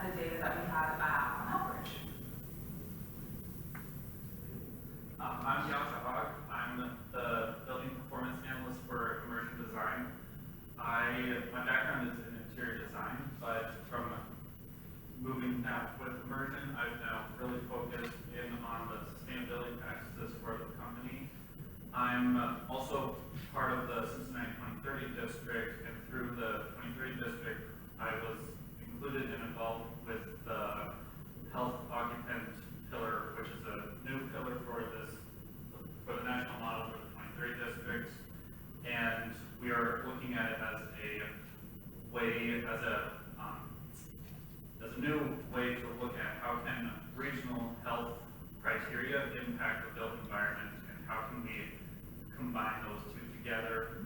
the data that we have on Helpbridge. I'm Yasha. I'm the building performance analyst for immersion design. My background is in interior design, but from moving now with immersion, I've now really focused in on the sustainability practices for the company. I'm also part of the Cincinnati 2030 district, and through the 2030 district, I was included and involved with the health occupant pillar, which is a new pillar for the national model for the 2030 districts. And we are looking at it as a way, as a new way to look at how can regional health criteria impact the built environment, and how can we combine those two together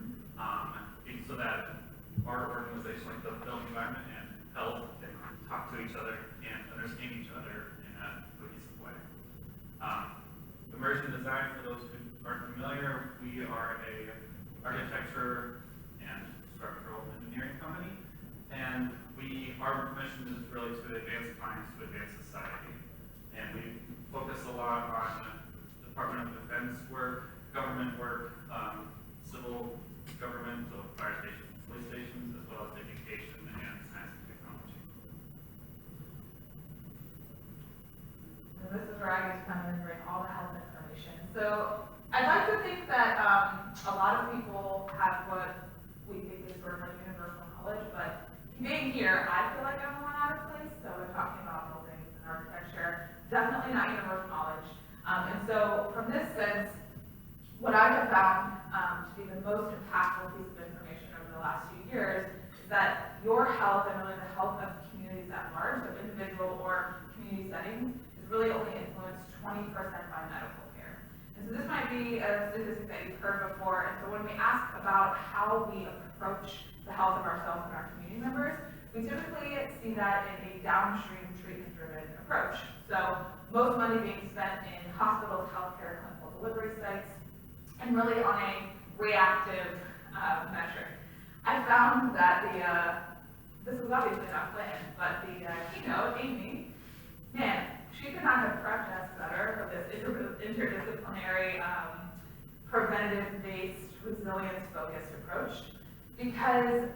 so that our organization, like the built environment and health, can talk to each other and understand each other in a cohesive way. Immersion design, for those who aren't familiar, we are a architecture and structural engineering company, and our mission is really to advance science, to advance society. And we focus a lot on Department of Defense work, government work, civil government, so fire stations, police stations, as well as education and science and technology. And this is where I get to come in and bring all the health information. So I'd like to think that a lot of people have what we think is sort of like universal knowledge, but being here, I feel like I'm a lot out of place. So we're talking about buildings and architecture, definitely not universal knowledge. And so from this sense, what I have found to be the most impactful piece of information over the last few years is that your health, and really the health of communities at large, so individual or community settings, is really only influenced 20% by medical care. And so this might be a statistic that you've heard before. And so when we ask about how we approach the health of ourselves and our community members, we typically see that in a downstream treatment-driven approach. So most money being spent in hospitals, healthcare, clinical delivery sites, and really on a reactive metric. I found that this was obviously not planned, but the keynote, Amy, man, she could not have prepped us better for this interdisciplinary, preventative-based, resilience-focused approach. Because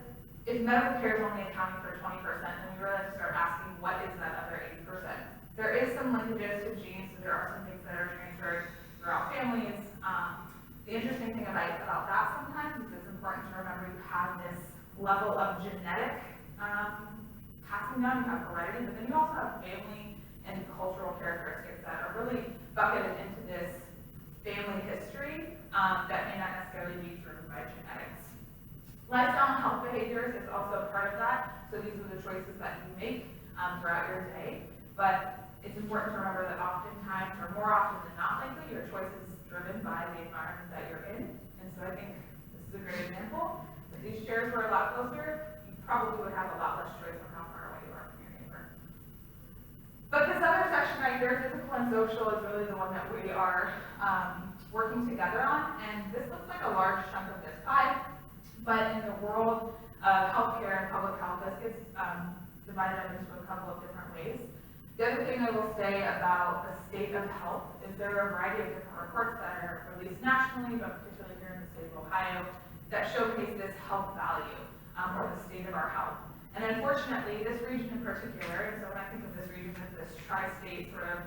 if medical care is only accounting for 20%, then we really have to start asking, what is that other 80%? There is some linkages to genes, so there are some things that are transferred throughout families. The interesting thing about that sometimes is it's important to remember you have this level of genetic passing down, you have heredity, but then you also have family and cultural characteristics that are really bucketed into this family history that may not necessarily be driven by genetics. Lifestyle and health behaviors is also part of that. So these are the choices that you make throughout your day. But it's important to remember that oftentimes, or more often than not likely, your choice is driven by the environment that you're in. And so I think this is a great example. If these chairs were a lot closer, you probably would have a lot less choice on how far away you are from your neighbor. But this other section right here, physical and social, is really the one that we are working together on. And this looks like a large chunk of this pie. But in the world of healthcare and public health, this gets divided up into a couple of different ways. The other thing I will say about the state of health is there are a variety of different reports that are released nationally, but particularly here in the state of Ohio, that showcase this health value, or the state of our health. And unfortunately, this region in particular, and so when I think of this region as this tri-state sort of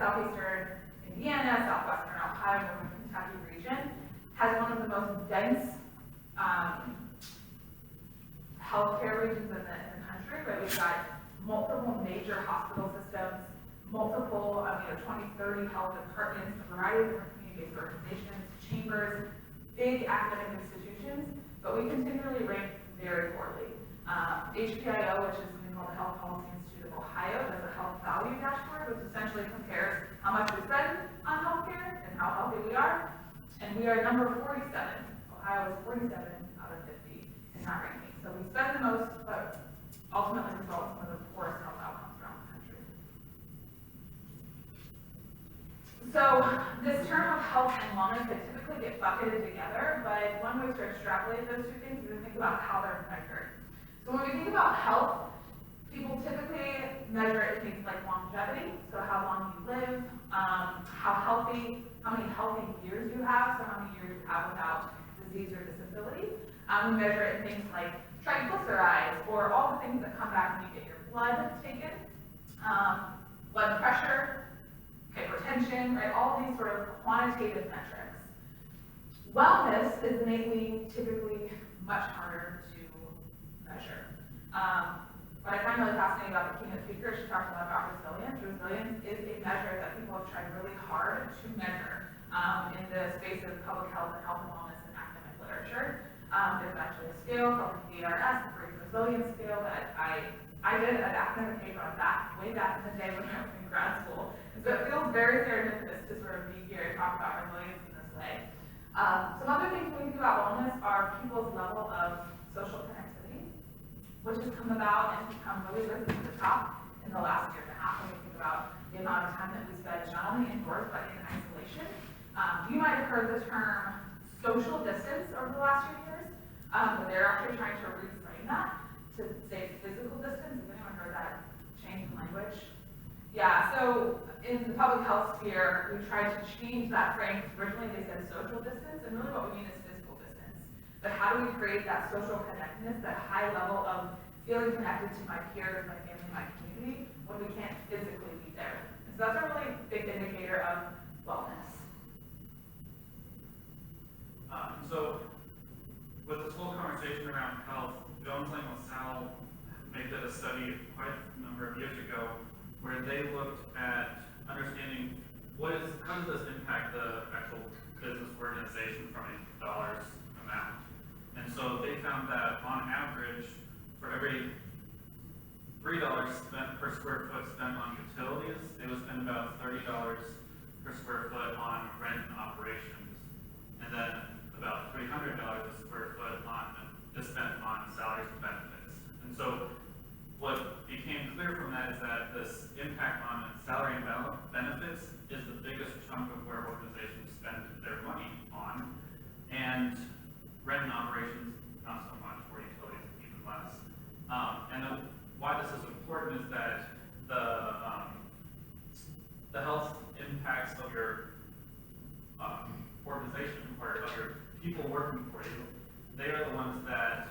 southeastern Indiana, southwestern Ohio, northern Kentucky region, has one of the most dense healthcare regions in the country, where we've got multiple major hospital systems, multiple 20, 30 health departments, a variety of different community-based organizations, chambers, big academic institutions, but we continually rank very poorly. HPIO, which is something called the Health Policy Institute of Ohio, does a health value dashboard, which essentially compares how much we spend on healthcare and how healthy we are, and we are number 47. Ohio is 47 out of 50 in that ranking. So we spend the most, but ultimately result in some of the poorest health outcomes around the country. So this term of health and wellness, they typically get bucketed together, but one way to extrapolate those two things is to think about how they're measured. So when we think about health, people typically measure it in things like longevity, so how long you live, how many healthy years you have, so how many years you have without disease or disability. We measure it in things like triglycerides, or all the things that come back when you get your blood taken, blood pressure, hypertension, right? All these sort of quantitative metrics. Wellness is innately, typically much harder to measure. What I find really fascinating about the keynote speaker, she talked a lot about resilience. Resilience is a measure that people have tried really hard to measure in the space of public health and wellness and academic literature. There's actually a scale called the DRS, the Great Resilience Scale, that I did an academic paper on that way back in the day when I was in grad school. And so it feels very serendipitous to sort of be here and talk about resilience in this way. Some other things we think about wellness are people's level of social connectivity, which has come about and become really risen to the top in the last year and a half when we think about the amount of time that we spend not only indoors but in isolation. You might have heard the term social distance over the last few years, but they're actually trying to reframe that to say physical distance. Has anyone heard that change in language? Yeah, so in the public health sphere, we tried to change that frame. Originally they said social distance, and really what we mean is physical distance. But how do we create that social connectedness, that high level of feeling connected to my peers, my family, my community, when we can't physically be there? And so that's a really big indicator of wellness. So with this whole conversation around health, Jones Lang LaSalle made a study quite a number of years ago where they looked at understanding how does this impact the actual business organization from a dollars amount. And so they found that on average, for every $3 spent per square foot spent on utilities, they would spend about $30 per square foot on rent and operations. And then about $300 a square foot is spent on salaries and benefits. And so what became clear from that is that this impact on salary and benefits is the biggest chunk of where organizations spend their money on, and rent and operations not so much, or utilities even less. And why this is important is that the health impacts of your organization, or of your people working for you, they are the ones that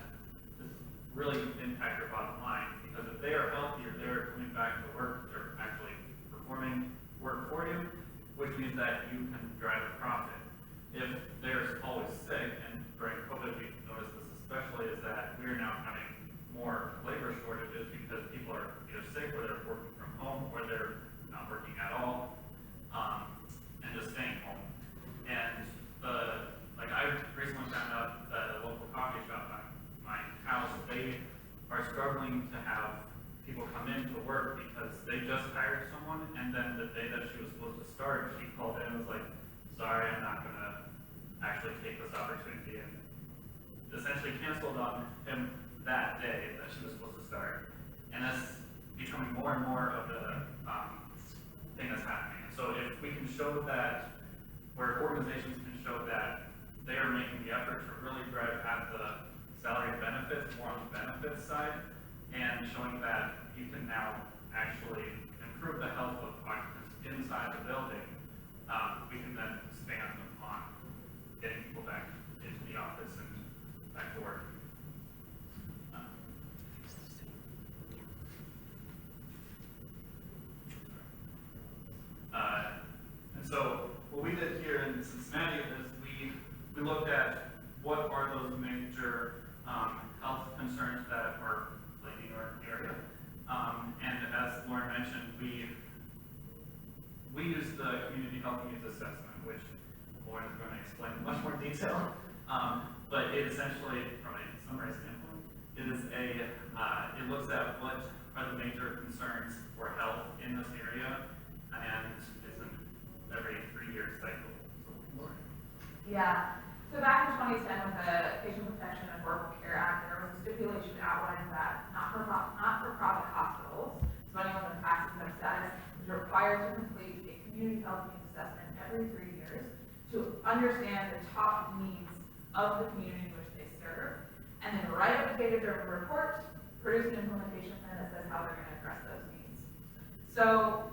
really impact your bottom line. Because if they are healthier, they're coming back to work, they're actually performing work for you, which means that you can drive a profit. If they're always sick, and during COVID we noticed this especially, is that we're now having more labor shortages because people are either sick, or they're working from home, or they're not working at all, and just staying home. And I recently found out that a local coffee shop by my house, they are struggling to have people come in to work because they just hired someone, and then the day that she was supposed to start, she called in and was like, sorry, I'm not gonna actually take this opportunity, and essentially canceled on him that day that she was supposed to start. And that's becoming more and more of the thing that's happening. So if we can show that, where organizations can show that they are making the effort to really drive at the salary and benefits, more on the benefits side, and showing that you can now actually improve the health of occupants inside the building, we can then expand on getting people back into the office and back to work. And so what we did here in Cincinnati is we looked at what are those major health concerns that are plaguing our area. And as Lauren mentioned, we used the community health needs assessment, which Lauren is going to explain in much more detail. But it essentially, from a summary standpoint, it looks at what are the major concerns for health in this area, and it's an every 3-year cycle. So, Lauren. Yeah. So back in 2010, with the Patient Protection and Affordable Care Act, there was a stipulation outlining that not-for-profit hospitals, so anyone with active status, is required to complete a community health needs assessment every 3 years to understand the top needs of the community in which they serve, and then write up a data-driven report, produce an implementation plan that says how they're going to address those needs. So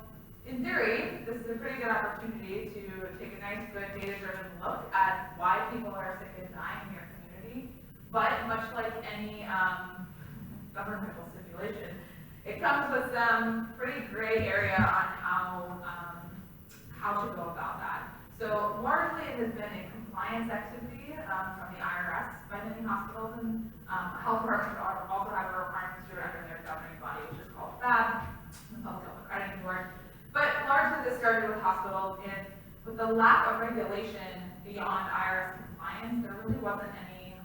in theory, this is a pretty good opportunity to take a nice, good, data-driven look at why people are sick and dying in your community. But much like any governmental stipulation, it comes with some pretty gray area on how to go about that. So largely it has been a compliance activity from the IRS by many hospitals, and health departments also have a requirement to do it under their governing body, which is called FAB, the Public Health Accrediting Board. But largely this started with hospitals, and with the lack of regulation beyond IRS compliance, there really wasn't any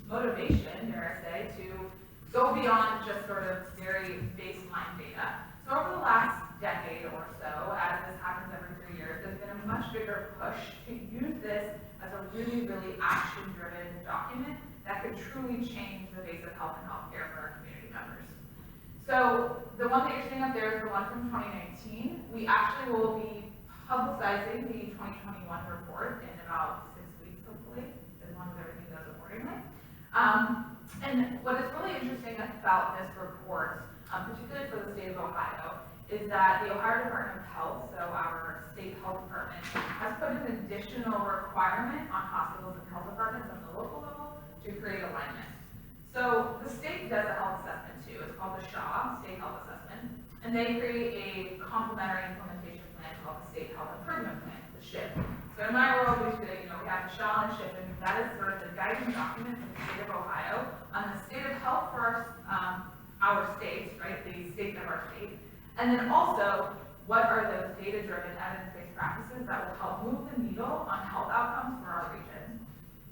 motivation, dare I say, to go beyond just sort of very baseline data. So over the last decade or so, as this happens every 3 years, there's been a much bigger push to use this as a really, really action-driven document that could truly change the face of health and healthcare for our community members. So the one that you're seeing up there is the one from 2019. We actually will be publicizing the 2021 report in about 6 weeks, hopefully, as long as everything goes accordingly. And what is really interesting about this report, particularly for the state of Ohio, is that the Ohio Department of Health, so our state health department, has put an additional requirement on hospitals and health departments on the local level to create alignment. So the state does a health assessment too. It's called the SHA, State Health Assessment, and they create a complementary implementation plan called the State Health Improvement Plan, the SHIP. So in my world, we have the SHA and SHIP, and that is sort of the guiding document from the state of Ohio on the state of health for our state, right, the state of our state. And then also, what are those data-driven, evidence-based practices that will help move the needle on health outcomes for our region?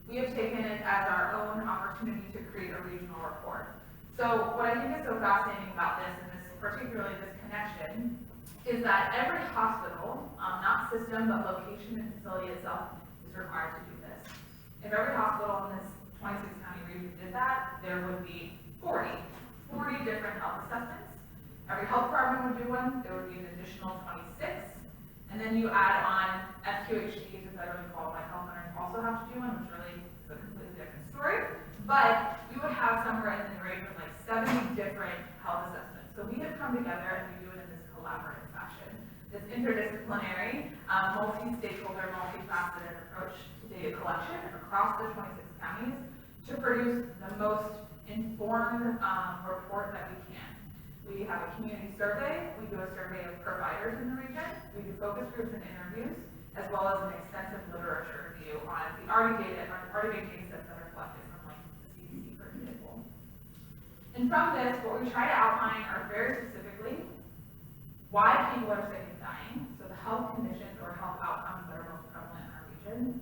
We have taken it as our own opportunity to create a regional report. So what I think is so fascinating about this, and this particularly this connection, is that every hospital, not system, but location and facility itself, is required to do this. If every hospital in this 26-county region did that, there would be 40 different health assessments. Every health department would do one, there would be an additional 26, and then you add on FQHCs, the federally qualified health centers also have to do one, which really is a completely different story. But we would have somewhere in the range of like 70 different health assessments. So we have come together and we do it in this collaborative fashion. This interdisciplinary, multi-stakeholder, multifaceted approach to data collection across the 26 counties to produce the most informed report that we can. We have a community survey, we do a survey of providers in the region, we do focus groups and interviews, as well as an extensive literature review on the already data sets that are collected from like the CDC, for example. And from this, what we try to outline are very specifically why people are sick and dying, so the health conditions or health outcomes that are most prevalent in our region,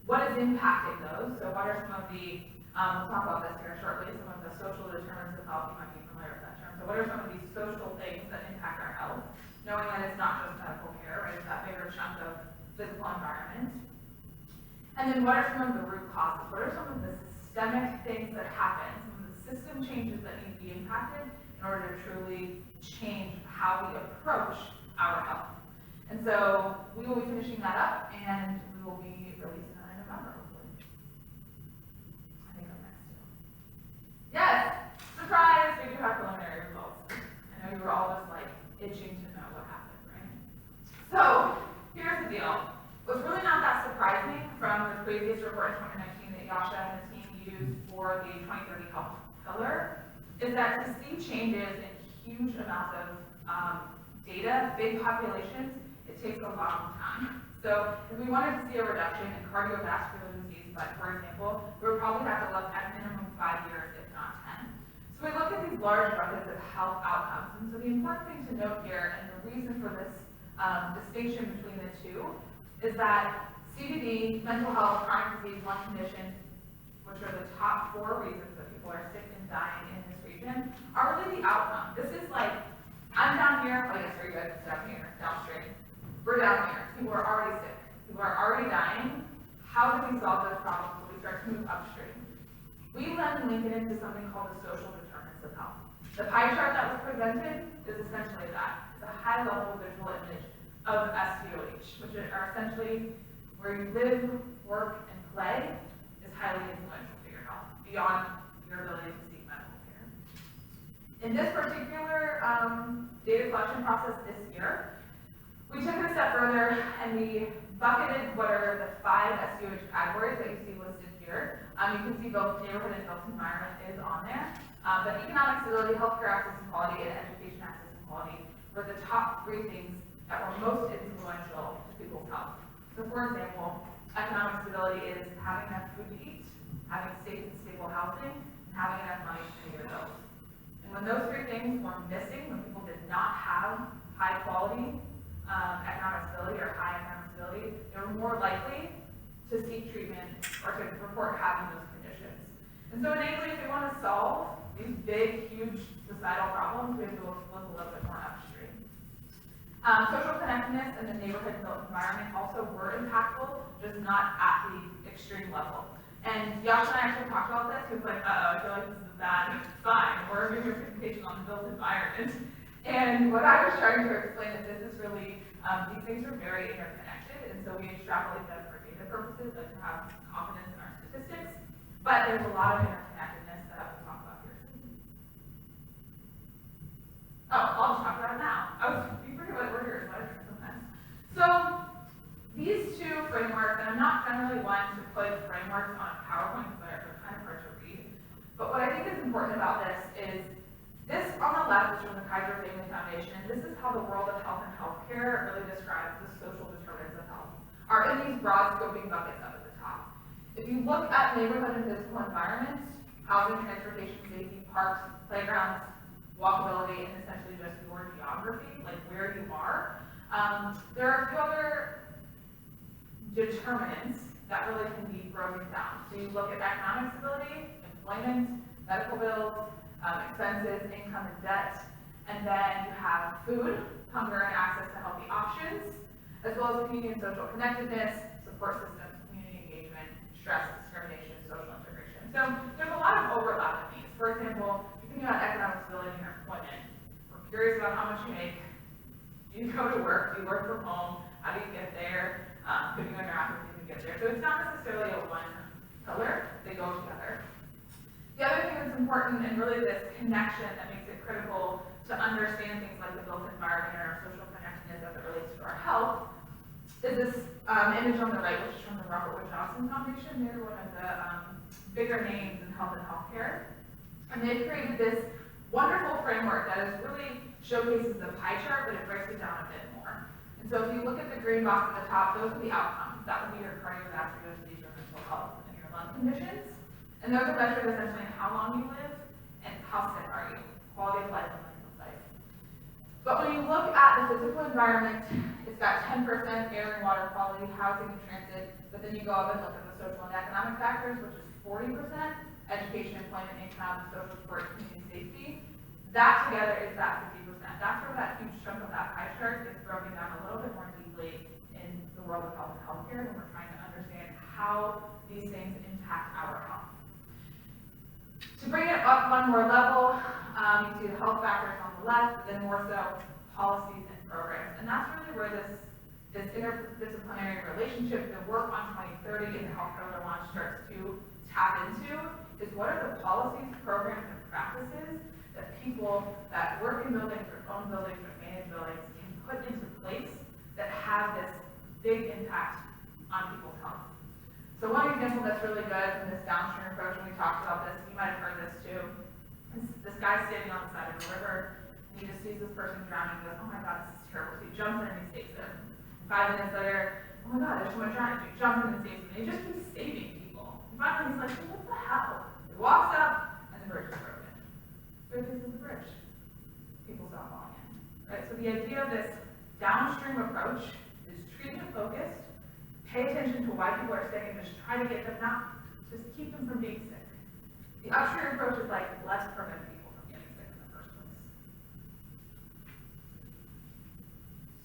what is impacting those, so what are some of the, we'll talk about this here shortly, some of the social determinants of health, you might be familiar with that term. So what are some of these social things that impact our health, knowing that it's not just medical care, right? It's that bigger chunk of physical environment. And then what are some of the root causes? What are some of the systemic things that happen, some of the system changes that need to be impacted in order to truly change how we approach our health? And so we will be finishing that up, and we will be releasing that in November, hopefully. I think I'm next too. Yes, surprise, we do have preliminary results. I know you were all just like itching to know what happened, right? So here's the deal. What's really not that surprising from the previous report in 2019 that Yasha and the team used for the 2030 health pillar is that to see changes in huge amounts of data, big populations, it takes a long time. So if we wanted to see a reduction in cardiovascular disease, but for example, we would probably have to look at minimum 5 years, if not 10. So we look at these large buckets of health outcomes. And so the important thing to note here, and the reason for this distinction between the two, is that CVD, mental health, chronic disease, lung conditions, which are the top 4 reasons that people are sick and dying in this region, are really the outcome. This is like, I'm down here, oh yes, are you guys down here, downstream? We're down here, people are already sick, people are already dying. How do we solve those problems when we start to move upstream? We then link it into something called the social determinants of health. The pie chart that was presented is essentially that. It's a high-level visual image of SDOH, which are essentially where you live, work, and play is highly influential for your health, beyond your ability to seek medical care. In this particular data collection process this year, we took it a step further and we bucketed what are the 5 SUH categories that you see listed here. You can see both neighborhood and built environment is on there. But economic stability, healthcare access and quality, and education access and quality were the top 3 things that were most influential to people's health. So for example, economic stability is having enough food to eat, having safe and stable housing, and having enough money to pay your bills. And when those 3 things were missing, when people did not have high quality economic stability or high economic stability, they were more likely to seek treatment or to report having those conditions. And so innately, if we want to solve these big, huge societal problems, we have to look a little bit more upstream. Social connectedness and the neighborhood built environment also were impactful, just not at the extreme level. And Yasha and I actually talked about this. He was like, uh-oh, I feel like this is a bad sign. We're giving a presentation on the built environment. And what I was trying to explain is this is really, these things are very interconnected, and so we extrapolate them for data purposes, like to have confidence in our statistics, but there's a lot of interconnectedness that I will talk about here. Oh, I'll just talk about it now. You forget what we're here, so I drink sometimes. So, these 2 frameworks, and I'm not generally one to put frameworks on a PowerPoint because they're kind of hard to read, but what I think is important about this is this on the left is from the Kaiser Family Foundation, and this is how the world of health and healthcare really describes the social determinants of health, are in these broad scoping buckets up at the top. If you look at neighborhood and physical environments, housing, transportation, safety, parks, playgrounds, walkability, and essentially just your geography, like where you are, there are a few other determinants that really can be broken down. So you look at economic stability, employment, medical bills, expenses, income, and debt, and then you have food, hunger, and access to healthy options, as well as community and social connectedness, support systems, community engagement, stress, discrimination, social integration. So there's a lot of overlap in these. For example, you think about economic stability and employment. We're curious about how much you make. Do you go to work? Do you work from home? How do you get there? Could you interact with people to get there? So it's not necessarily a one pillar. They go together. The other thing that's important, and really this connection that makes it critical to understand things like the built environment and our social connectedness as it relates to our health, is this image on the right, which is from the Robert Wood Johnson Foundation. They're one of the bigger names in health and healthcare. And they've created this wonderful framework that is really showcases the pie chart, but it breaks it down a bit more. And so if you look at the green box at the top, those are the outcomes. That would be your cardiovascular disease or mental health and your lung conditions. And those are measured essentially in how long you live and how sick are you, quality of life and length of life. But when you look at the physical environment, it's got 10% air and water quality, housing and transit, but then you go up and look at the social and economic factors, which is 40%, education, employment, income, social support, community safety. That together is that 50%. That's where that huge chunk of that pie chart is broken down a little bit more deeply in the world of health and healthcare when we're trying to understand how these things impact our health. To bring it up one more level, you see the health factors on the left, then more so policies and programs. And that's really where this interdisciplinary relationship, the work on 2030 and the Health Code Launch starts to tap into, is what are the policies, programs, and practices that people that work in buildings or own buildings or manage buildings can put into place that have this big impact on people's health. So one example that's really good in this downstream approach, and we talked about this, you might have heard this too, is this guy standing on the side of the river, and he just sees this person drowning, and goes, oh my God, this is terrible. So he jumps in and he saves them. 5 minutes later, oh my God, there's someone drowning. So he jumps in and saves them. And he just keeps saving people. And finally he's like, what the hell? He walks up, and the bridge is broken. But this is the bridge. People stop falling in. Right? So the idea of this downstream approach is treatment focused, pay attention to why people are sick and just try to get them just keep them from being sick. The upstream approach is like, let's prevent people from getting sick in the first place.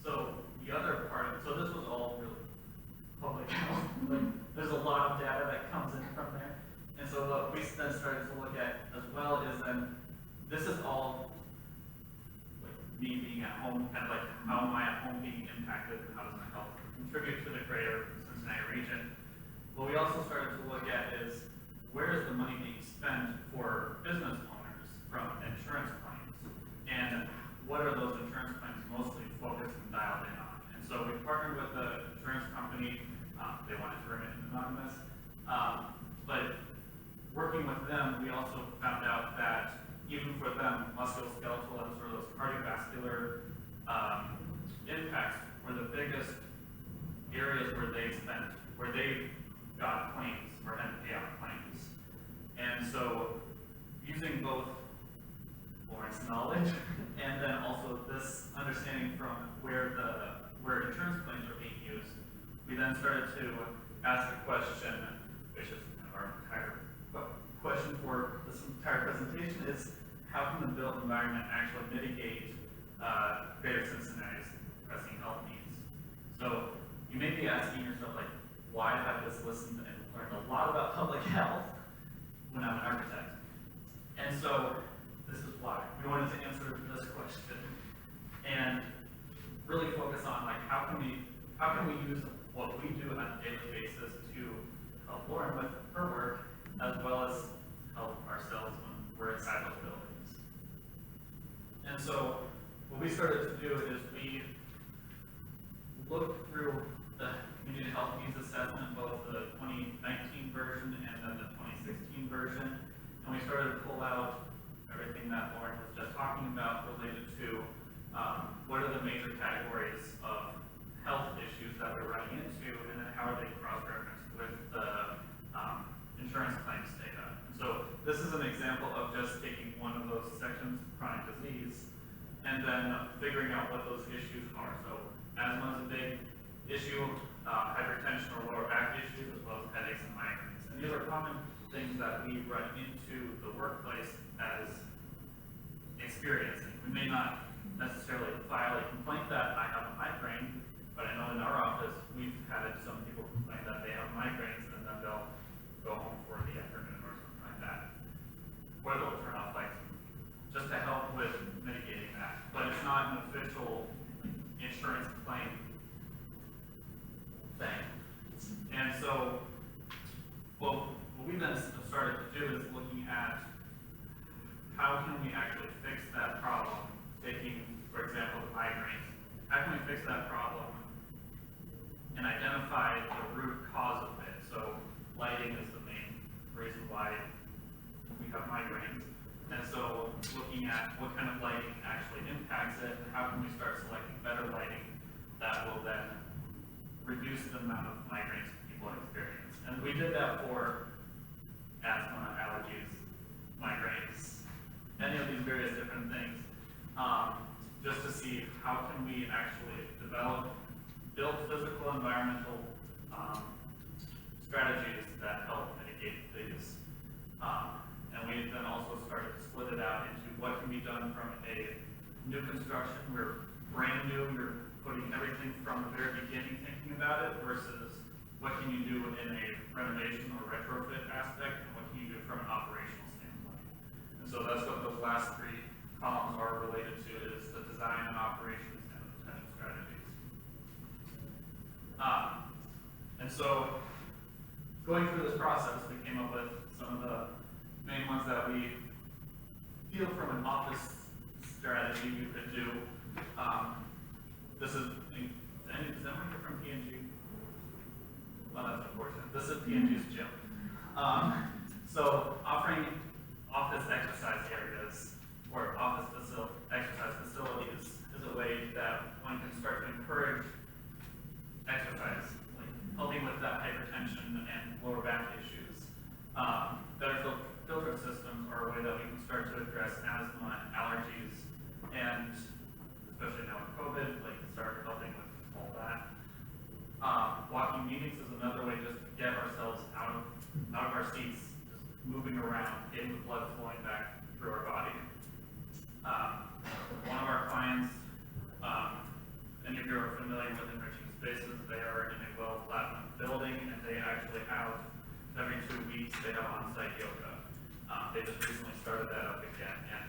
So the other part, so this was all really public health. Like, there's a lot of data that comes in from there. And so what we then started to look at as well is then, this is all like me being at home, kind of like how am I at home being impacted and how does my health contribute to the greater Cincinnati region. What we also started to look at is where is the money being spent for business owners from insurance claims, and what are those insurance claims mostly focused and dialed in on. And so we partnered with the insurance company. They wanted to remain anonymous. But working with them, we also found out that even for them, musculoskeletal and sort of those cardiovascular impacts were the biggest areas where they got claims or had to pay out claims. And so using both Lauren's knowledge and then also this understanding from where insurance claims are being used, we then started to ask the question, which is kind of our entire question for this entire presentation, is how can the built environment actually mitigate Greater Cincinnati's pressing health needs? So you may be asking yourself, like, why have I just listened and learned a lot about public health when I'm an architect? And so this is why we wanted to answer this question and really focus on, like, how can we use what we do on a daily basis to help Lauren with her work, as well as help ourselves when we're inside those buildings. And so what we started to do is we looked through the community health needs assessment, both the 2019 version and then the 2016 version, and we started to pull out everything that Lauren was just talking about related to what are the major categories of health issues that we're running into, and then how are they cross-referenced with the insurance claims data. And so this is an example of just taking one of those sections, chronic disease, and then figuring out what those issues are. So asthma is a big issue, hypertension or lower back issues, as well as headaches and migraines. And these are common things that we run into the workplace as experiencing. We may not necessarily file a complaint that I have a migraine, but I know in our office we've had some people complain that they have migraines and then they'll go home for the afternoon or something like that. Or they'll turn off lights just to help with mitigating that. But it's not an official insurance claim thing. And so what we then started to do is looking at how can we actually fix that problem, taking, for example, the migraines. How can we fix that problem and identify the root cause of it? So lighting is the main reason why we have migraines. And so looking at what kind of lighting actually impacts it, and how can we start selecting better lighting that will then reduce the amount of migraines people experience. And we did that for asthma, allergies, migraines, any of these various different things, just to see how can we actually build physical environmental strategies that help mitigate these. And we then also started to split it out into what can be done from a new construction, we're brand new, you're putting everything from the very beginning thinking about it, versus what can you do in a renovation or retrofit aspect, and what can you do from an operational standpoint. And so that's what those last three columns are related to, is the design and operations and the potential strategies. And so going through this process, we came up with some of the main ones that we feel from an office strategy you could do. This is anyone here from P&G? Well, that's unfortunate. This is P&G's gym. So offering office exercise areas or exercise facilities is a way that one can start to encourage exercise, like helping with that hypertension and lower back issues. Better filter systems are a way that we can start to address asthma and allergies, and especially now with COVID, like start helping with all that. Walking meetings is another way just to get ourselves out of our seats, just moving around, getting the blood flowing back through our body. One of our clients, any of you are familiar with enriching spaces, they are in a well-platinum building, and they actually have, every 2 weeks, they have on-site yoga. They just recently started that up again, and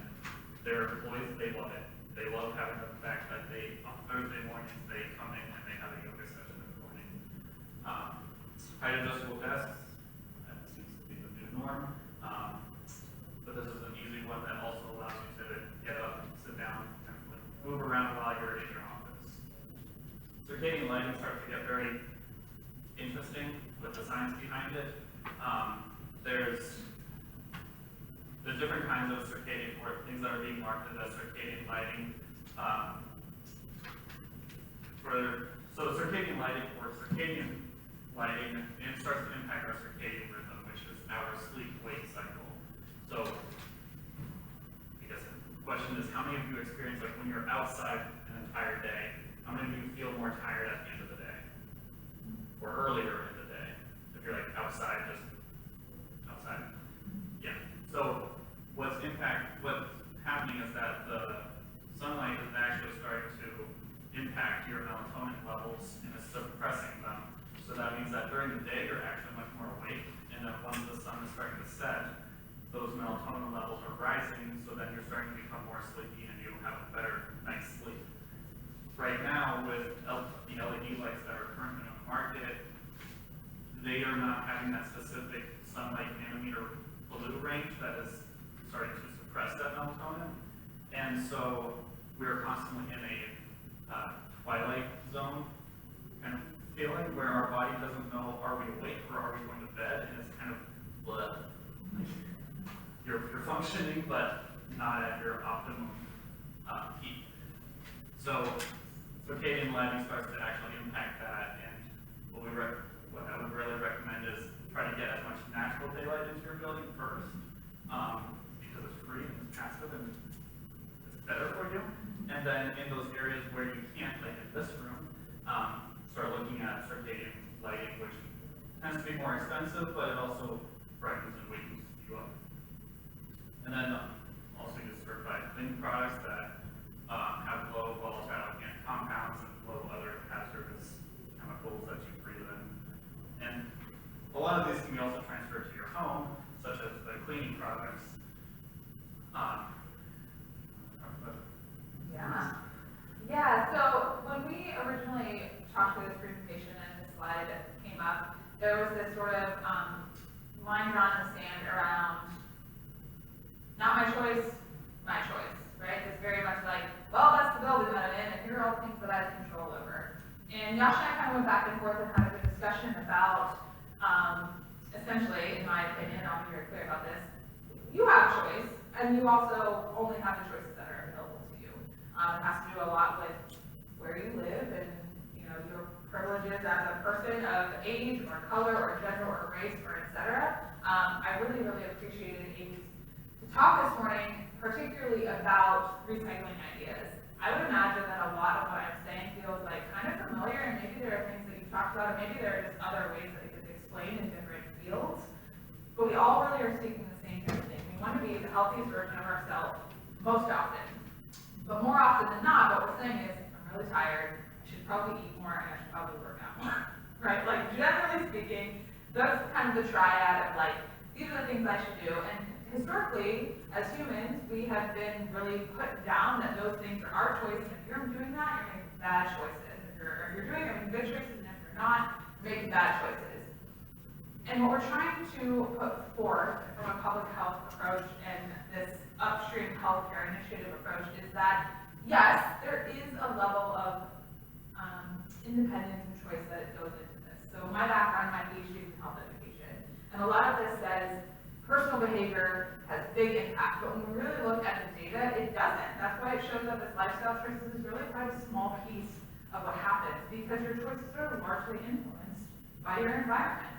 their employees, they love it. They love having the fact that on Thursday mornings, they come in and they have a yoga session in the morning. Height adjustable desks, that seems to be the new norm. But this is an easy one that also allows you to get up, sit down, kind of like around while you're in your office. Circadian lighting starts to get very interesting with the science behind it. There's different kinds of circadian, or things that are being marketed as circadian lighting. So circadian lighting, it starts to impact our circadian rhythm, which is our sleep-wake cycle. So I guess the question is, how many of you experience, like, when you're outside an entire day, how many of you feel more tired at the end of the day? Or earlier in the day, if you're like outside, just outside. Yeah. So what's happening is that the sunlight is actually starting to impact your melatonin levels and is suppressing them. So that means that during the day you're actually much more awake, and then once the sun is starting to set, those melatonin levels are rising, so then you're starting to become more sleepy and you have a better night's sleep. Right now, with the LED lights that are currently on the market, they are not having that specific sunlight nanometer blue range that is starting to suppress that melatonin. And so we're constantly in a twilight zone kind of feeling where our body doesn't know, are we awake or are we going to bed? And it's kind of blah. You're functioning, but not at your optimum peak. So circadian lighting starts to actually impact that, and what I would really recommend is try to get as much natural daylight into your building first, because it's free and it's passive and it's better for you. And then in those areas where you can't, like in this room, start looking at circadian lighting, which tends to be more expensive, but it also brightens and wakens you up. And then also use certified cleaning products that have low volatile organic compounds and low other hazardous chemicals that you breathe in. And a lot of these can be also transferred to your home, such as the cleaning products. Yeah, so when we originally talked through this presentation and this slide came up, there was this sort of line drawn in the sand around not my choice, right? It's very much like, well, that's the building that I'm in, and here are all the things that I have control over. And Yasha and I kind of went back and forth and had a good discussion about, essentially, in my opinion, I'll be very clear about this, you have choice, and you also only have the choices that are available to you. It has to do a lot with where you live and, you know, your privileges as a person of age or color or gender or race or et cetera. I really, really appreciated Amy's talk this morning, particularly about recycling ideas. I would imagine that a lot of what I'm saying feels like kind of familiar, and maybe there are things that you talked about, and maybe there are just other ways that it gets explained in different fields. But we all really are seeking the same kind of thing. We want to be the healthiest version of ourselves most often. But more often than not, what we're saying is, I'm really tired, I should probably eat more, and I should probably work out more. Right? Like, generally speaking, that's kind of the triad of like, these are the things I should do. And historically, as humans, we have been really put down that those things are our choice, and if you're doing that, you're making bad choices. If you're doing it, making good choices, and if you're not, you're making bad choices. And what we're trying to put forth from a public health approach and this upstream healthcare initiative approach is that, yes, there is a level of independence and choice that goes into this. So my background, my PhD is in health education, and a lot of this says personal behavior has big impact, but when we really look at the data, it doesn't. That's why it shows up as lifestyle choices is really quite a small piece of what happens, because your choices are largely influenced by your environment.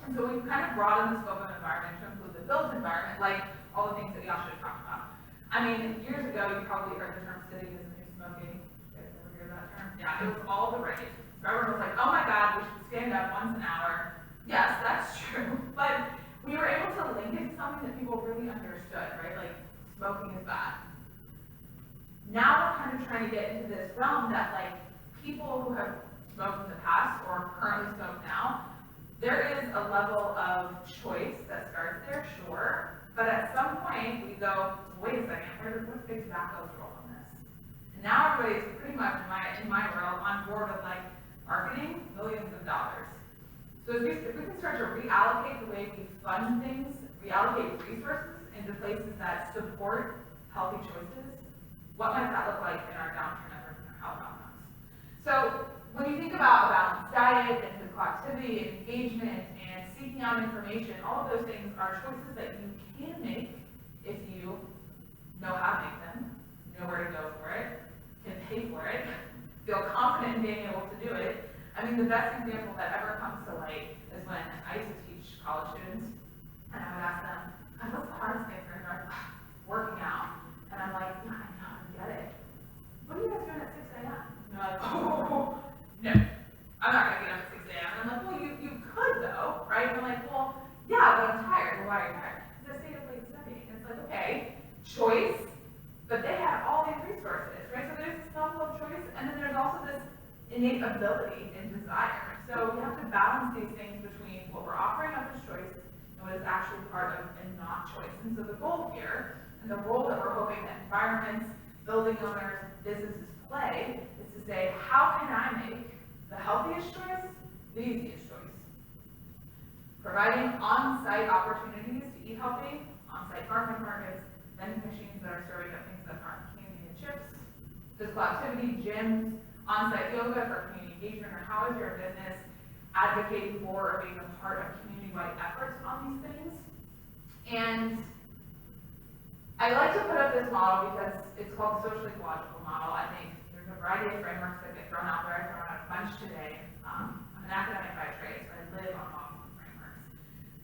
And so we've kind of broadened the scope of environment to include the built environment, like all the things that Yasha talked about. I mean, years ago, you probably heard the term city is the new smoking. You guys ever hear that term? Yeah, it was all the rage. So everyone was like, oh my God, we should stand up once an hour. Yes, that's true. But we were able to link it to something that people really understood, right? Like, smoking is bad. Now we're kind of trying to get into this realm that, like, people who have smoked in the past or currently smoke now, there is a level of choice that starts there, sure, but at some point we go, wait a second, what's big tobacco's role in this? And now everybody's pretty much, in my world, on board with, like, marketing millions of dollars. So if we can start to reallocate the way we fund things, reallocate resources into places that support healthy choices, what might that look like in our downturn So when you think about a balanced diet and physical activity and engagement and seeking out information, all of those things are choices that you can make if you know how to make them, know where to go for it, can pay for it, feel confident in being able to do it. I mean, the best example that ever comes to light is when I used to teach college students, and I would ask them, "God, what's the hardest thing for you?" They're like, "Working out." And I'm like, "Yeah, I know, I get it. What are you guys doing at 6 a.m.? And they're like, "Oh, no, I'm not gonna get up at 6 a.m. And I'm like, "Well, you could though, right?" And they're like, "Well, yeah, but I'm tired." "Well, why are you tired?" "Because I stayed up late studying." And it's like, okay, choice, but they have all these resources, right? So there's this level of choice, and then there's also this innate ability and desire. So we have to balance these things between what we're offering up as choice and what is actually part of and not choice. And so the goal here, and the role that we're hoping that environments, building owners, businesses play, is to say, how can I make the healthiest choice the easiest choice? Providing on-site opportunities to eat healthy, on-site farming markets, vending machines that are serving up things that aren't candy and chips, physical activity, gyms, on-site yoga for community engagement, or how is your business advocating for or being a part of community-wide efforts on these things? And I like to put up this model because it's called the social ecological model. I think there's a variety of frameworks that get thrown out there. I've thrown out a bunch today. I'm an academic by trade, so I live on models and frameworks.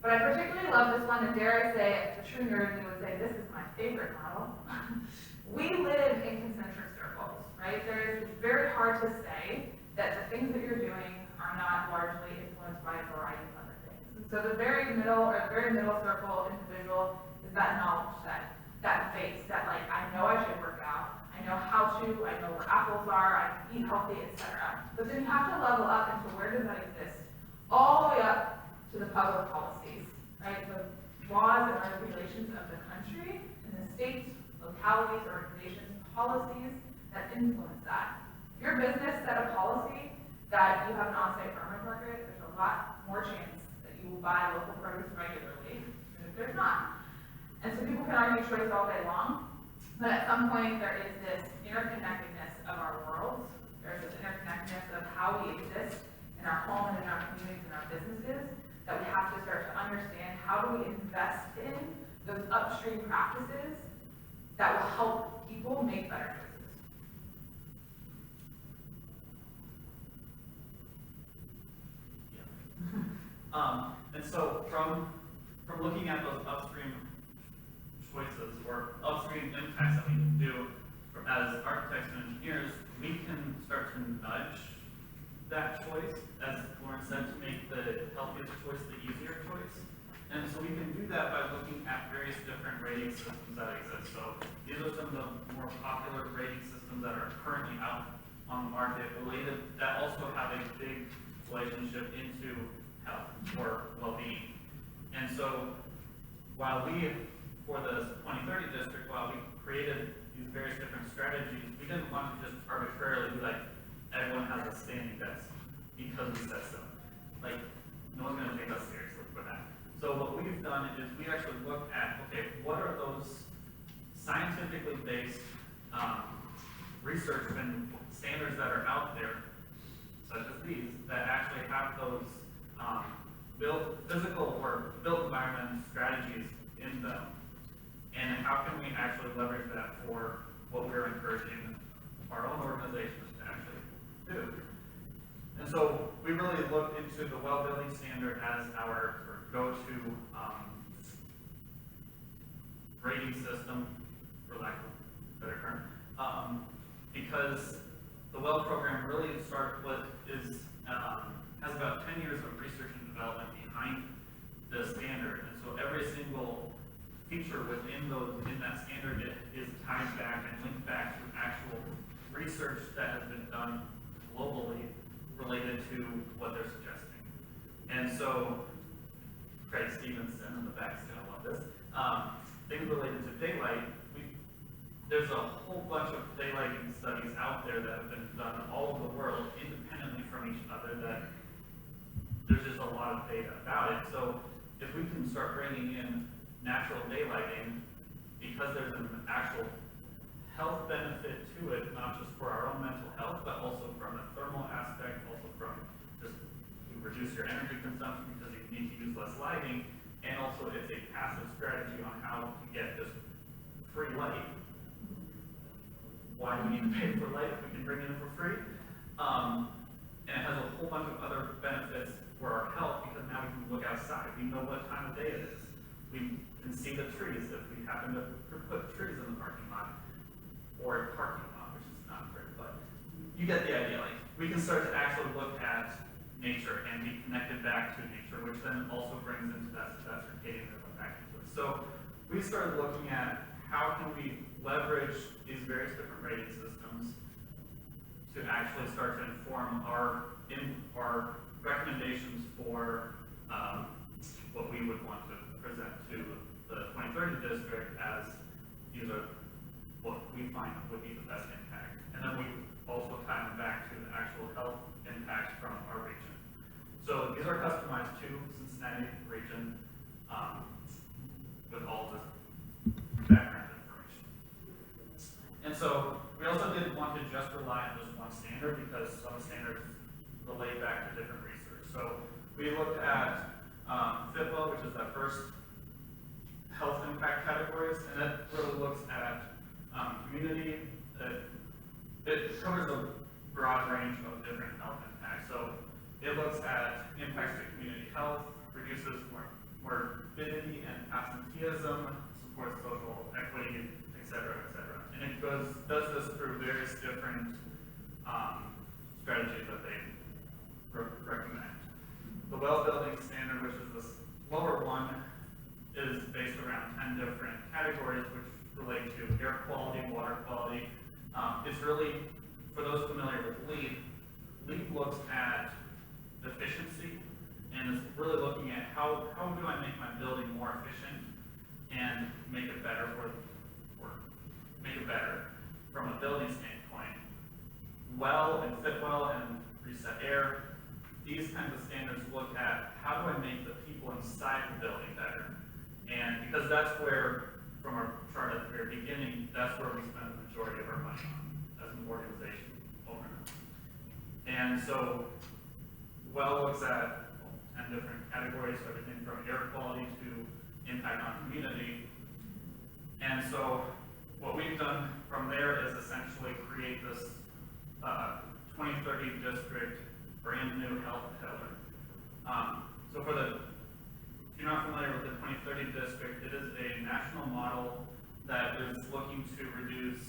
But I particularly love this one, and dare I say, a true nerd in me would say, this is my favorite model. We live in concentric circles, right? It's very hard to say that the things that you're doing are not largely influenced by a variety of other things. And so the very middle circle individual is that knowledge set, that base, that like, I know I should work out, I know how to, I know where apples are, I can eat healthy, etc. But then you have to level up into where does that exist? All the way up to the public policies, right? The laws and regulations of the country and the states, localities, organizations, policies that influence that. If your business set a policy that you have an on-site farmers market, there's a lot more chance that you will buy local produce regularly than if there's not. And so people can argue choice all day long, but at some point there is this interconnectedness of our worlds. There's this interconnectedness of how we exist in our home and in our communities and our businesses that we have to start to understand. How do we invest in those upstream practices that will help people make better choices? And so from looking at those upstream choices or upstream impacts that we can do as architects and engineers, we can start to nudge that choice, as Lauren said, to make the healthiest choice the easier choice. And so we can do that by looking at various different rating systems that exist. So these are some of the more popular rating systems that are currently out on the market related, that also have a big relationship into health or well-being. And so while we, for the 2030 district, while we created these various different strategies, we didn't want to just arbitrarily be like, everyone has a standing desk because we said so. Like, no one's gonna take us seriously for that. So what we've done is we actually looked at, okay, what are those scientifically based research and standards that are out there, such as these, that actually have those physical or built environment strategies in them, and how can we actually leverage that for what we're encouraging our own organizations to actually do. And so we really looked into the well building standard as our sort of go-to rating system, for lack of a better term, because the well program really has about 10 years of research and development behind the standard. And so every single feature within that standard is tied back and linked back to actual research that has been done globally related to what they're suggesting. And so Craig Stevenson in the back is going to love this. Things related to daylight, there's a whole bunch of daylighting studies out there that have been done all over the world independently from each other, that there's just a lot of data about it. So if we can start bringing in natural daylighting, because there's an actual health benefit to it, not just for our own mental health, but also from a thermal reduce your energy consumption because you need to use less lighting, and also it's a passive strategy on how to get this free light. Why do we need to pay for light if we can bring it in for free? And it has a whole bunch of other benefits for our health because now we can look outside. We know what time of day it is. We can see the trees if we happen to put trees in the parking lot, or parking lot, which is not great, but you get the idea. Like, we can start to actually look at nature and be connected back to nature, which then also brings into that circadian rhythm back into it. So we started looking at how can we leverage these various different rating systems to actually start to inform our recommendations for what we would want to present to the 2030 district as these are what we find would be the best impact. And then we also tie them back to the actual health impacts from our region. So these are customized to Cincinnati region with all this background information. And so we also didn't want to just rely on just one standard because some standards relate back to different research. So we looked at FIPA, which is that first health impact categories, and that really looks at community. It covers a broad range of different health impacts. So it looks at impacts to community health, reduces morbidity and absenteeism, supports social equity, et cetera, et cetera. And it does this through various different strategies that they recommend. The well building standard, which is this lower one, is based around 10 different categories which relate to air quality, water quality. It's really, for those familiar with LEED looks at efficiency and is really looking at how do I make my building more efficient and make it better or make it better from a building standpoint. Well and fit well and reset air, these kinds of standards look at how do I make the people inside the building better. And because that's where, from our chart at the very beginning, that's where we spend the majority of our money on as an organization owner. And so, well looks at 10 different categories, so everything from air quality to impact on community. And so, what we've done from there is essentially create this 2030 district brand new health pillar. So if you're not familiar with the 2030 district, it is a national model that is looking to reduce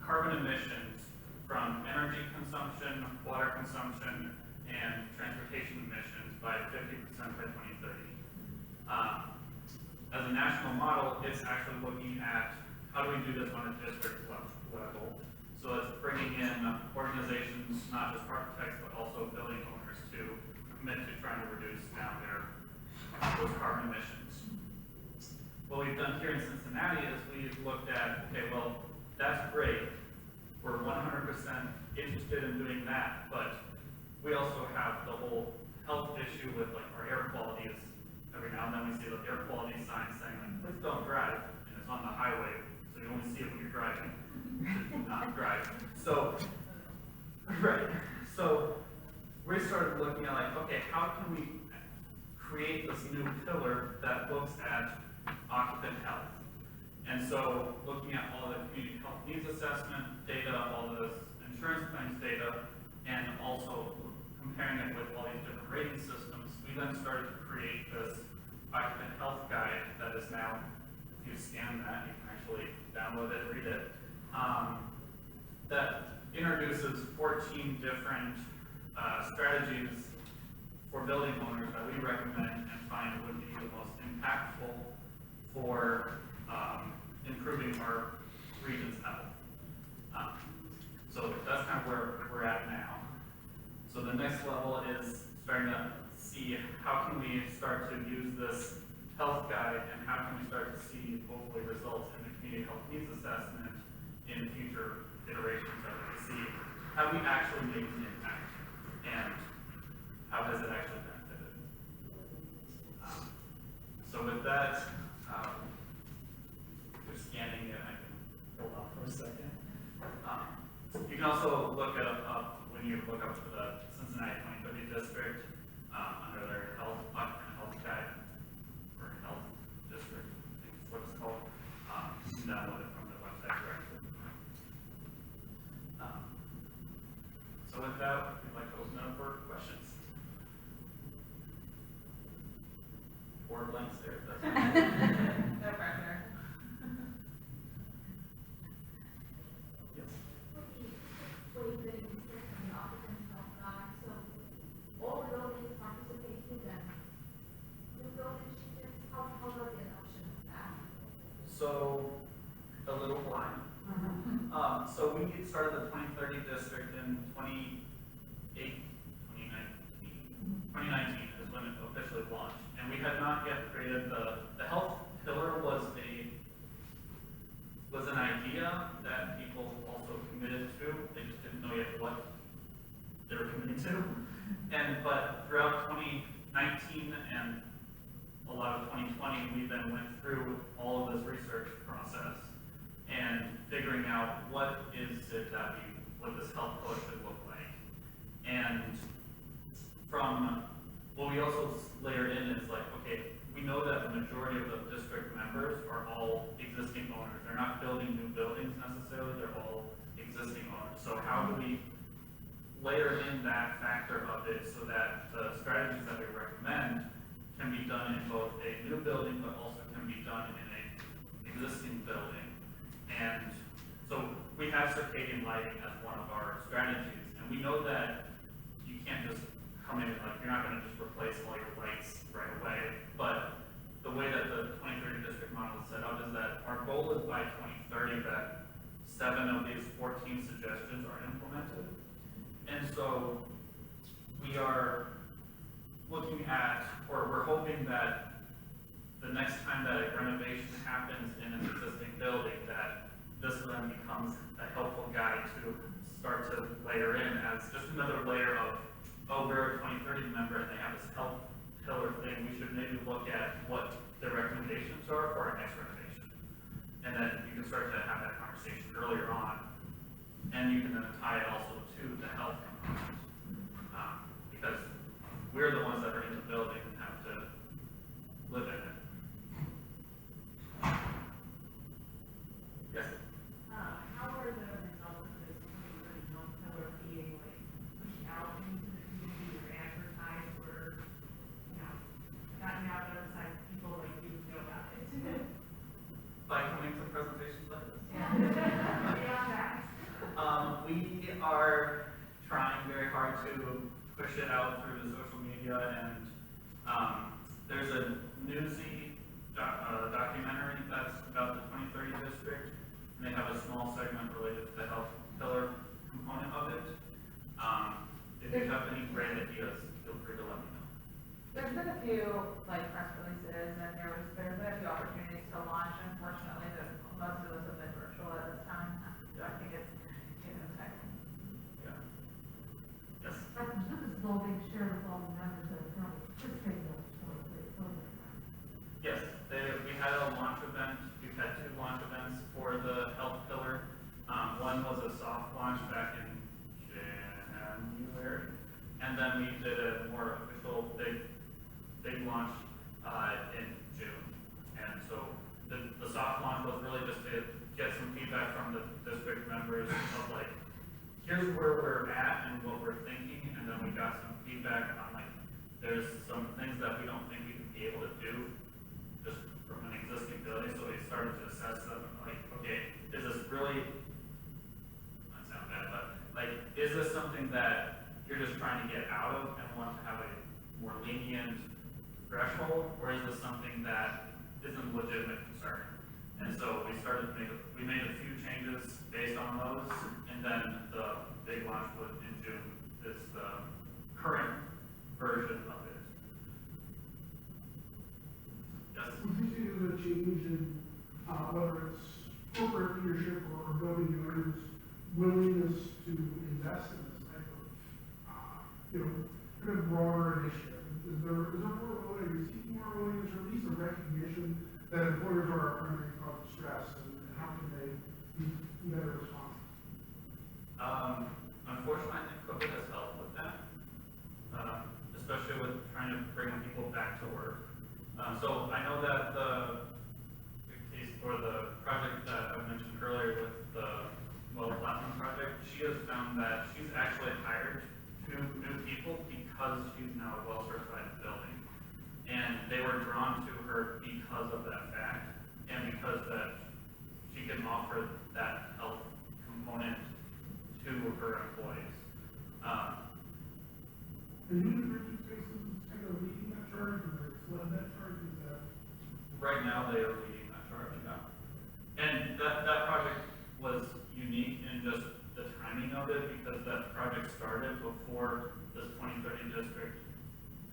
carbon emissions from energy consumption, water consumption, and transportation emissions by 50% by 2030. As a national model, it's actually looking at how do we do this on a district level. So it's bringing in organizations, not just architects, but also building owners to commit to trying to reduce down those carbon emissions. What we've done here in Cincinnati is we've looked at, okay, well, that's great. We're 100% interested in doing that, but we also have the whole health issue with like our air quality is, every now and then we see the air quality signs saying like, please don't drive, and it's on the highway, so you only see it when you're driving. Not drive. So, right. So we started looking at like, okay, how can we create this new pillar that looks at occupant health? And so looking at all the community health needs assessment data, all the insurance claims data, and also comparing it with all these different rating systems, we then started to create this occupant health guide that is now, if you scan that, you can actually download it, read it. That introduces 14 different strategies for building owners that we recommend and find would be the most impactful for improving our region's health. So that's kind of where we're at now. So the next level is starting to see how can we start to use this health guide and how can we start to see hopefully results in the community health needs assessment in future iterations of it to see how we actually make an impact and how has it actually benefited. So with that, we're scanning it. I can hold on for a second. You can also look it up when when you look up for the Cincinnati 2030 district, under their health guide, or health district, I think is what it's called, you can download it from the website directly. So with that, we'd like to open up for questions. Or blank stares, that's fine. No pressure. Yes. All the buildings participate in them. The buildings, how about the adoption of that? So, a little blind. So we started the 2030 district in 2019 is when it officially launched. And we had not yet created the health pillar was an idea that people also committed to. They just didn't know yet what they were committing to. But throughout 2019 and a lot of 2020, we then went through all of this research process and figuring out what this health pillar should look like. And from what we also layered in is like, okay, we know that the majority of the district members are all existing owners. They're not building new buildings necessarily, they're all existing owners. So how do we layer in that factor of it so that the strategies that we recommend can be done in both a new building, but also can be done in an existing building. And so we have circadian lighting as one of our strategies, and we know that you can't just come in and you're not going to just replace all your lights right away. But the way that the 2030 district model is set up is that our goal is by 2030 that 7 of these 14 suggestions are implemented. And so we are looking at, or we're hoping that the next time that a renovation happens in an existing building, that this then becomes a helpful guide to start to layer in as just another layer of, oh, we're a 2030 member and they have this health pillar thing, we should maybe look at what their recommendations are for our next renovation. And then you can start to have that conversation earlier on. And you can then tie it also to the health component. Because we're the ones that are in the building and have to live in it. Yes? How are the results of this 2030 health pillar being pushed out into the community or advertised or, gotten out there besides people like you know about it? By coming to presentations like this? Beyond that. We are trying very hard to push it out through the social media, and there's a Newsy documentary that's about the 2030 district, and they have a small segment related to the health pillar component of it. If you have any great ideas, feel free to let me know. There's been a few press releases, and there's been a few opportunities to launch. Unfortunately, most of those have been virtual at this time. So I think it's given a second. Yeah. Yes. I presume it's a big share of all the members that are currently participating in the 2030 program. Yes, we had a launch event. We've had 2 launch events for the health pillar. One was a soft launch back in January, and then we did a more official big launch in June. And so the soft launch was really just to get some feedback from the district members of here's where we're at and what we're thinking, and then we got some feedback on there's some things that we don't think we can be able to do just from an existing building. So we started to assess them okay, is this really, not sound bad, but is this something that you're just trying to get out of and want to have a more lenient threshold, or is this something that is a legitimate concern? And so we started to we made a few changes based on those, and then the big launch in June is the current version of it. Yes? Would you see there's a change in whether it's corporate leadership or building owners' willingness to invest in this type of, kind of broader initiative? Is there more willingness, are you seeing more willingness, or at least a recognition that employers are our primary cause of stress, and how can they be better responsive? Unfortunately, I think COVID has the Well Platinum project, she has found that she's actually hired 2 new people because she's now a well certified building. And they were drawn to her because of that fact, and because that she can offer that health component to her employees. And University Spaces is kind of leading that charge, or it's led that charge, is that? Right now, they are leading that charge, yeah. And that project was unique in just the timing of it, because that project started before this 2030 district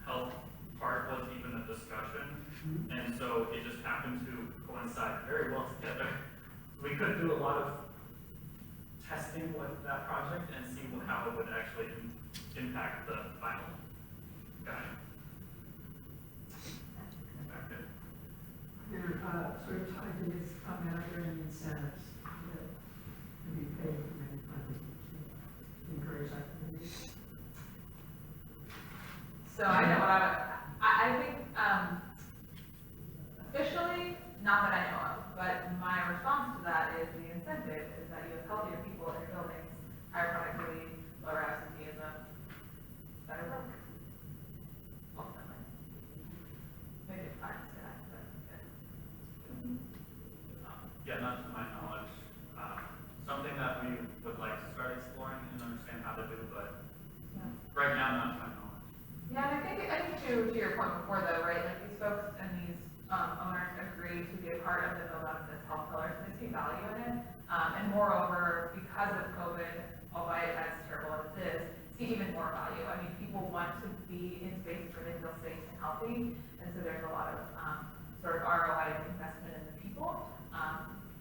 health part was even a discussion. And so it just happened to coincide very well together. We could do a lot of testing with that project and see how it would actually impact the final guide. Okay. You're sort of tied to this manager and incentives that can be paid from any funding to encourage activities. So I know what I think, officially, not that I know of, but my response to that is the incentive is that you have healthier people in your buildings, higher productivity, lower absenteeism, better work. Ultimately. Maybe it's hard to say that, but good. Yeah, not to my knowledge. Something that we would like to start exploring and understand how to do, but right now, not to my knowledge. Yeah, and I think to your point before though, right, like these folks and these owners agree to be a part of the build up of this health pillar, so they see value in it. And moreover, because of COVID, albeit as terrible as it is, see even more value. I mean, people want to be in spaces where they feel safe and healthy, and so there's a lot of sort of ROI investment in the people,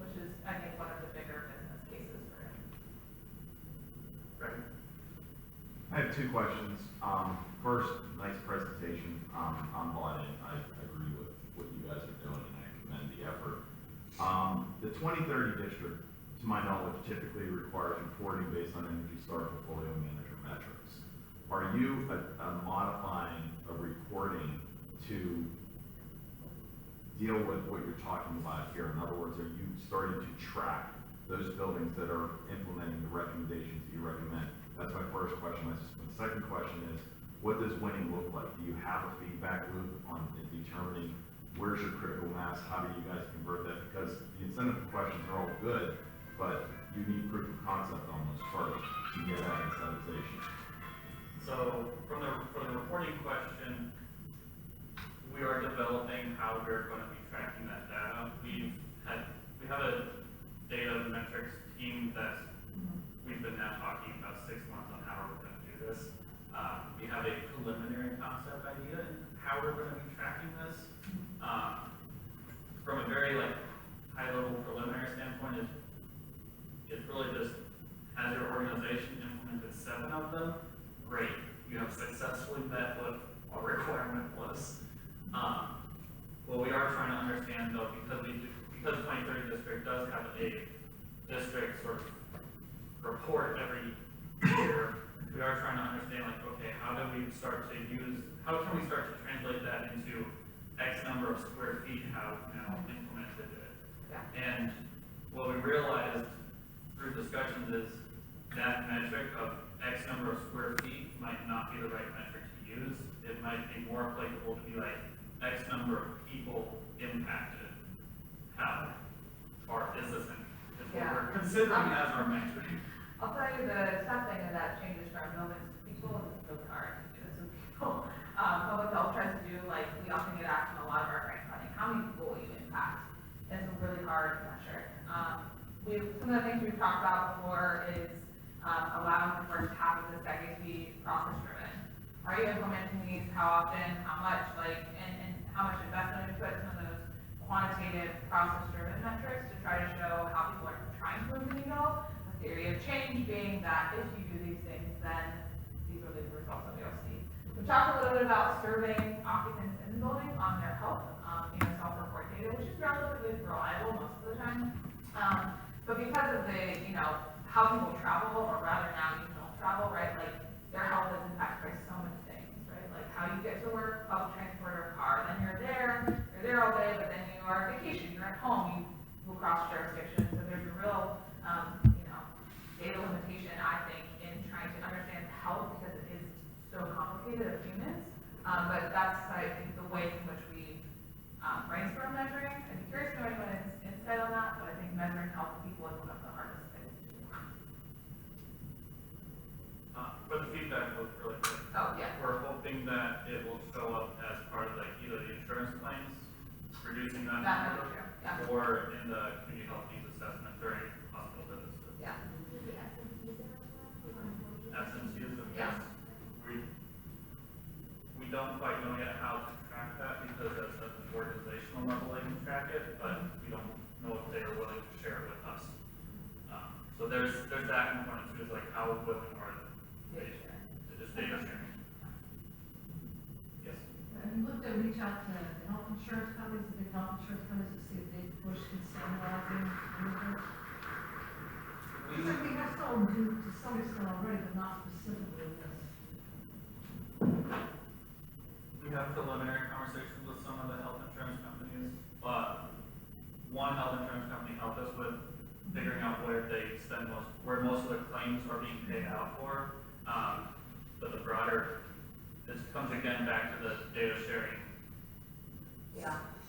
which is, I think, one of the bigger business cases for it. Right. I have 2 questions. First, nice presentation. I'm bought in. I agree with what you guys are doing, and I commend the effort. The 2030 district, to my knowledge, typically requires reporting based on Energy Star portfolio manager metrics. Are you modifying a reporting to deal with what you're talking about here? In other words, are you starting to track those buildings that are implementing the recommendations that you recommend? That's my first question. My second question is, what does winning look like? Do you have a feedback loop on determining where's your critical mass? How do you guys convert that? Because the incentive questions are all good, but you need proof of concept on those first to get that incentivization. So for the reporting question, we are developing how we're going to be tracking that data. We have a data metrics team that we've been now talking about 6 months on how we're going to do this. We have a preliminary concept idea in how we're going to be tracking this. From a very high level preliminary standpoint, it's really just, has your organization implemented 7 of them? Great, you have successfully met what our requirement was. What we are trying to understand though, because 2030 district does have a district sort of report every year, we are trying to understand okay, how can we start to translate that into X number of square feet have now implemented it. Yeah. And what we realized through discussions is that metric of X number of square feet might not be the right metric to use. It might be more applicable to be X number of people impacted. How? Or is this what we're considering as our metric? I'll tell you the tough thing of that changes from buildings to people, and it's really hard to do this with people. Public health tries to do, we often get asked in a lot of our grant funding, how many people will you impact? And it's a really hard measure. Some of the things we've talked about before is allowing the first half of this decade to be process driven. Are you implementing these? How often? How much? And how much investment into it? Some of those quantitative process driven metrics to try to show how people are trying to move the needle. Theory of change being that if you do these things, then these are the results that we all see. We talked a little bit about surveying occupants in the building on their health, self-report data, which is relatively reliable most of the time. But because of the, how people travel, or rather now even don't travel, right? Their health is impacted by so many things, right? How you get to work, public transport or car, then you're there all day, but then you are on vacation, you're at home, you will cross jurisdictions, so there's a real reducing them, That might be true, yeah. or in the community health needs assessment during hospital visits. Yeah. The SMPs in our Absenteeism, Yeah. yes. We don't quite know yet how to track that because at an organizational level they can track it, but we don't know if they are willing to share it with us. So there's that component too, is like how willing are they to just data sharing? Yes. Have you looked at reach out to the health insurance companies, the big health insurance companies, to see if they push incentivizing anything? We have some do to some extent already, but not specifically this. We have preliminary conversations with some of the health insurance companies, but one health insurance company helped us with figuring out where they spend where most of their claims are being paid out for. But the broader, this comes again back to the data sharing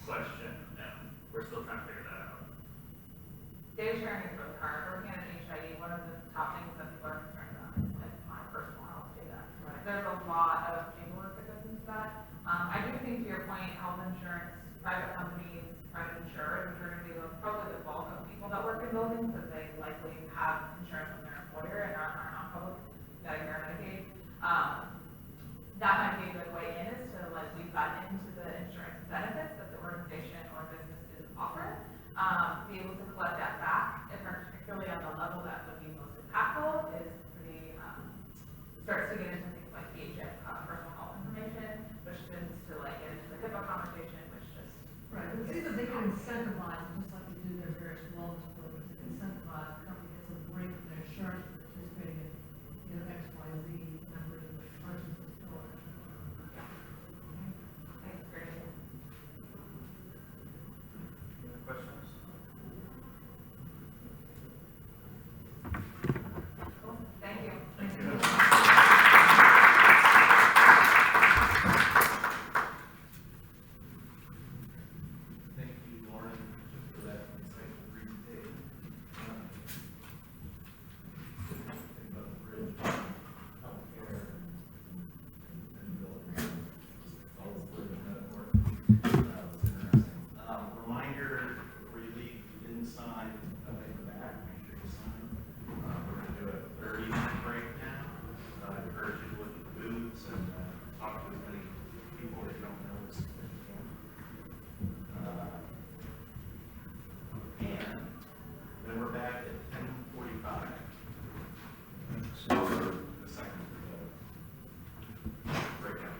question, and we're still trying to figure that out. Data sharing is really hard. Working at an HIE, one of the top things that people are concerned about is like my personal health data. Right. There's a lot of paperwork that goes into that. I do think to your point, health insurance, private companies, private insurers, which are going to be probably the bulk of people that work in buildings, because they likely have insurance from their employer and are on public Medicare and Medicaid. That might be a good way in, is to like weave that into the insurance benefits that the organization or business is offering. Be able to collect that back, and particularly on the level that would be most impactful is pretty, starts to get into things like PHF, personal health information, which tends to like get into the HIPAA conversation, which just. Right, but see that they can incentivize, just like they do their various wellness programs, they can incentivize, the company gets a break from their insurance for participating in, X, Y, Z numbers of persons and stores. Thanks, great. Any other questions? Cool. Thank you. Thank you. Thank you, Lauren, for that insightful presentation. Think about the bridge, healthcare, and buildings. All the bridge metaphor. Was interesting. Reminder, before you leave, if you didn't sign, up in the back, make sure you sign. We're gonna do a 30-minute break now. I encourage you to look at the booths and talk to as many people that you don't know as you can. And then we're back at 10:45. So the second breakout.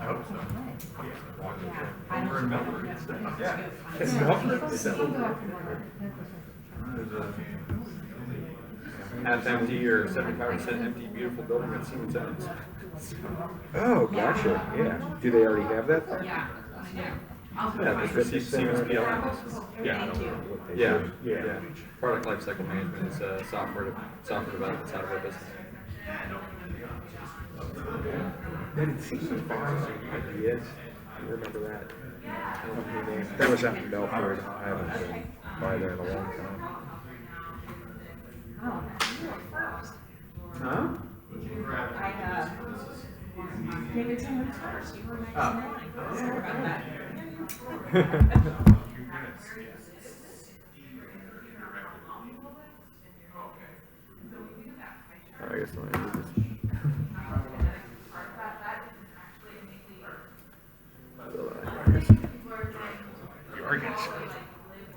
I hope so. We're in Melbourne and stuff. Yeah. It's Melbourne. Is that half empty or 75% empty, beautiful building at Siemens Evans. Oh, gotcha. Yeah. Do they already have that there? Yeah, I know. Yeah, the Siemens PL. Yeah. Yeah. Yeah. Product lifecycle management is software development side of our business. That didn't seem so far. Yes. I remember that. I don't know the name. That was out in Belford. I haven't been by there in a long time. Huh? Gave it 10 minutes first. You were next in line. Sorry about that. I guess I'll do this.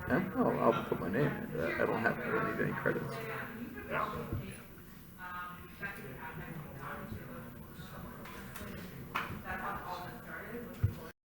Huh? Oh, I'll put my name in. I don't need any credits. Yeah.